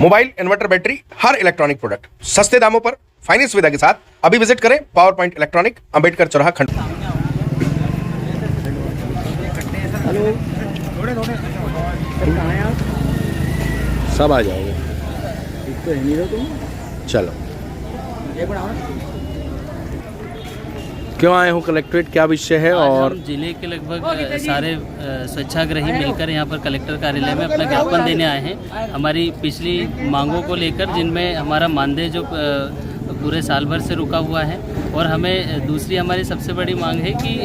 Mobile, inverter, battery, हर electronic product सस्ते दामों पर फाइनेंस सुविधा के साथ अभी विजिट करें पावर पॉइंट इलेक्ट्रॉनिक, अंबेडकर चौराहा, खंड। सब आ जाओगे। चलो, क्यों आए हो कलेक्ट्रेट, क्या विषय है? और हम जिले के लगभग सारे स्वच्छाग्रही मिलकर यहाँ पर कलेक्टर कार्यालय में अपना ज्ञापन देने आए हैं हमारी पिछली मांगों को लेकर, जिनमें हमारा मानदेय जो पूरे साल भर से रुका हुआ है, और हमें दूसरी हमारी सबसे बड़ी मांग है कि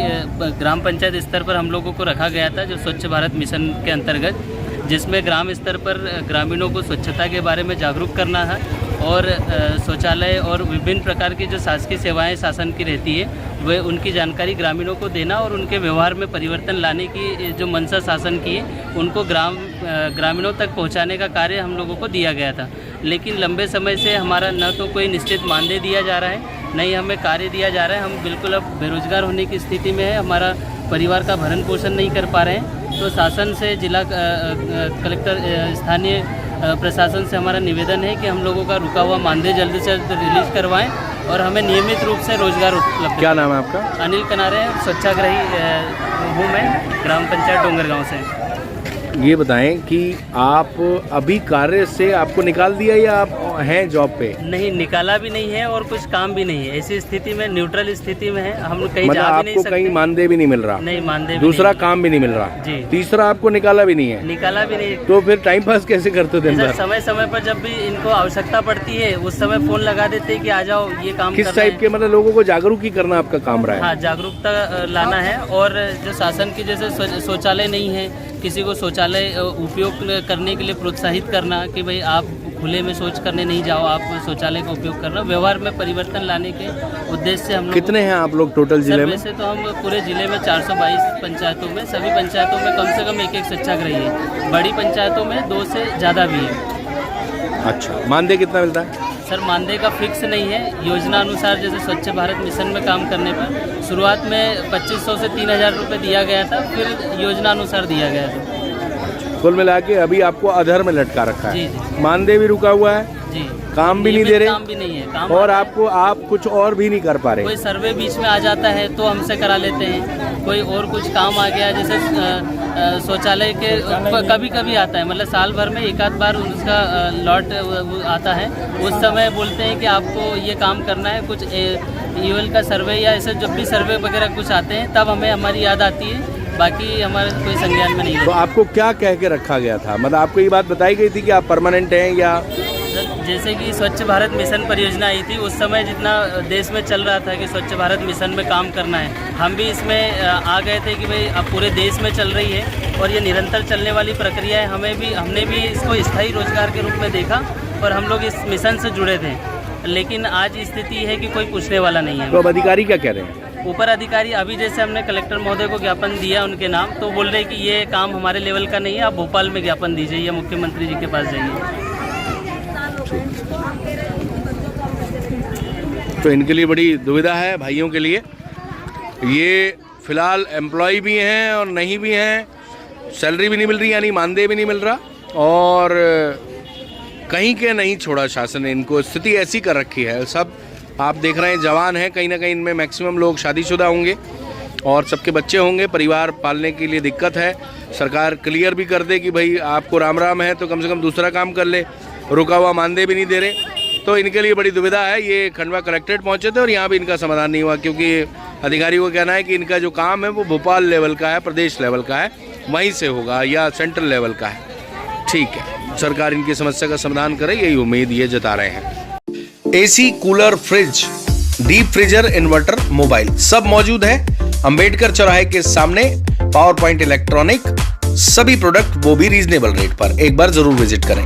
ग्राम पंचायत स्तर पर हम लोगों को रखा गया था जो स्वच्छ भारत मिशन के अंतर्गत, जिसमें ग्राम स्तर पर ग्रामीणों को स्वच्छता के बारे में जागरूक करना है और शौचालय और विभिन्न प्रकार की जो शासकीय सेवाएं शासन की रहती है वे उनकी जानकारी ग्रामीणों को देना और उनके व्यवहार में परिवर्तन लाने की जो मंशा शासन की है उनको ग्रामीणों तक पहुंचाने का कार्य हम लोगों को दिया गया था। लेकिन लंबे समय से हमारा न तो कोई निश्चित मानदेय दिया जा रहा है, न ही हमें कार्य दिया जा रहा है। हम बिल्कुल अब बेरोजगार होने की स्थिति में है, हमारा परिवार का भरण पोषण नहीं कर पा रहे हैं। तो शासन से जिला कलेक्टर स्थानीय प्रशासन से हमारा निवेदन है कि हम लोगों का रुका हुआ मानदेय जल्द से जल्द रिलीज करवाएं और हमें नियमित रूप से रोजगार उपलब्ध। क्या नाम है आपका? अनिल कनारे, स्वच्छाग्रही हूँ मैं, ग्राम पंचायत डोंगरगांव से। ये बताएं कि आप अभी कार्य से आपको निकाल दिया या आप हैं जॉब पे? नहीं, निकाला भी नहीं है और कुछ काम भी नहीं है। ऐसी स्थिति में, न्यूट्रल स्थिति में है, हम कहीं मतलब जा भी नहीं आपको सकते। कहीं मानदेय भी नहीं मिल रहा? नहीं, मानदेय। दूसरा काम भी नहीं मिल रहा जी। तीसरा आपको निकाला भी नहीं है? निकाला भी नहीं। तो फिर टाइम पास कैसे करते दिन भर? समय समय पर जब भी इनको आवश्यकता पड़ती है उस समय फोन लगा देते हैं कि आ जाओ, ये काम किस टाइप के, मतलब लोगों को जागरूक ही करना आपका काम रहा है? हाँ, जागरूकता लाना है। और जो शासन की जैसे शौचालय नहीं है, किसी को शौचालय उपयोग करने के लिए प्रोत्साहित करना कि भाई आप खुले में शौच करने नहीं जाओ, आप शौचालय का उपयोग करना, व्यवहार में परिवर्तन लाने के उद्देश्य से हम लोग। कितने हैं आप लोग टोटल जिले में? वैसे तो हम पूरे जिले में 422 पंचायतों में, सभी पंचायतों में कम से कम एक स्वच्छाग्रही है। बड़ी पंचायतों में 2 से ज़्यादा भी है। अच्छा, मानदेय कितना मिलता है? सर, मानदेय का फिक्स नहीं है, योजना अनुसार। जैसे स्वच्छ भारत मिशन में काम करने पर शुरुआत में 2500 से 3000 रुपये दिया गया था, फिर योजना अनुसार दिया गया था। कुल मिला के अभी आपको अधर में लटका रखा है। जी। मानदेय भी रुका हुआ है जी, काम भी नहीं दे रहे, काम भी नहीं है, काम और आपको आप कुछ और भी नहीं कर पा रहे। कोई सर्वे बीच में आ जाता है तो हमसे करा लेते हैं, कोई और कुछ काम आ गया जैसे शौचालय के कभी कभी आता है, मतलब साल भर में एक आध बार उसका लॉट आता है, उस समय बोलते हैं कि आपको ये काम करना है, कुछ ईओएल का सर्वे या ऐसे जब भी सर्वे वगैरह कुछ आते हैं तब हमें हमारी याद आती है, बाकी हमारे कोई संज्ञान में नहीं है। तो आपको क्या कह के रखा गया था? मतलब आपको ये बात बताई गई थी कि आप परमानेंट हैं या? जैसे कि स्वच्छ भारत मिशन परियोजना आई थी, उस समय जितना देश में चल रहा था कि स्वच्छ भारत मिशन में काम करना है, हम भी इसमें आ गए थे कि भाई अब पूरे देश में चल रही है और ये निरंतर चलने वाली प्रक्रिया है। हमने भी इसको स्थायी रोजगार के रूप में देखा और हम लोग इस मिशन से जुड़े थे। लेकिन आज स्थिति है कि कोई पूछने वाला नहीं है। तो अब अधिकारी क्या कह रहे हैं? ऊपर अधिकारी, अभी जैसे हमने कलेक्टर महोदय को ज्ञापन दिया उनके नाम, तो बोल रहे कि ये काम हमारे लेवल का नहीं है, आप भोपाल में ज्ञापन दीजिए या मुख्यमंत्री जी के पास जाइए। तो इनके लिए बड़ी दुविधा है भाइयों के लिए। ये फिलहाल एम्प्लॉय भी हैं और नहीं भी हैं, सैलरी भी नहीं मिल रही, यानी मानदेय भी नहीं मिल रहा, और कहीं के नहीं छोड़ा शासन ने इनको। स्थिति ऐसी कर रखी है। सब आप देख रहे हैं, जवान हैं, कहीं ना कहीं इनमें मैक्सिमम लोग शादीशुदा होंगे और सबके बच्चे होंगे, परिवार पालने के लिए दिक्कत है। सरकार क्लियर भी कर दे कि भाई आपको राम राम है तो कम से कम दूसरा काम कर ले, रुका हुआ मानदेय भी नहीं दे रहे। तो इनके लिए बड़ी दुविधा है। ये खंडवा कलेक्ट्रेट पहुंचे थे और यहाँ भी इनका समाधान नहीं हुआ, क्योंकि अधिकारियों का कहना है कि इनका जो काम है वो भोपाल लेवल का है, प्रदेश लेवल का है, वहीं से होगा या सेंट्रल लेवल का है। ठीक है, सरकार इनकी समस्या का समाधान करे, यही उम्मीद ये जता रहे हैं। AC, cooler, fridge, deep freezer, inverter, mobile सब मौजूद है अंबेडकर चौराहे के सामने पावर पॉइंट इलेक्ट्रॉनिक। सभी प्रोडक्ट वो भी रीजनेबल रेट पर। एक बार जरूर विजिट करें।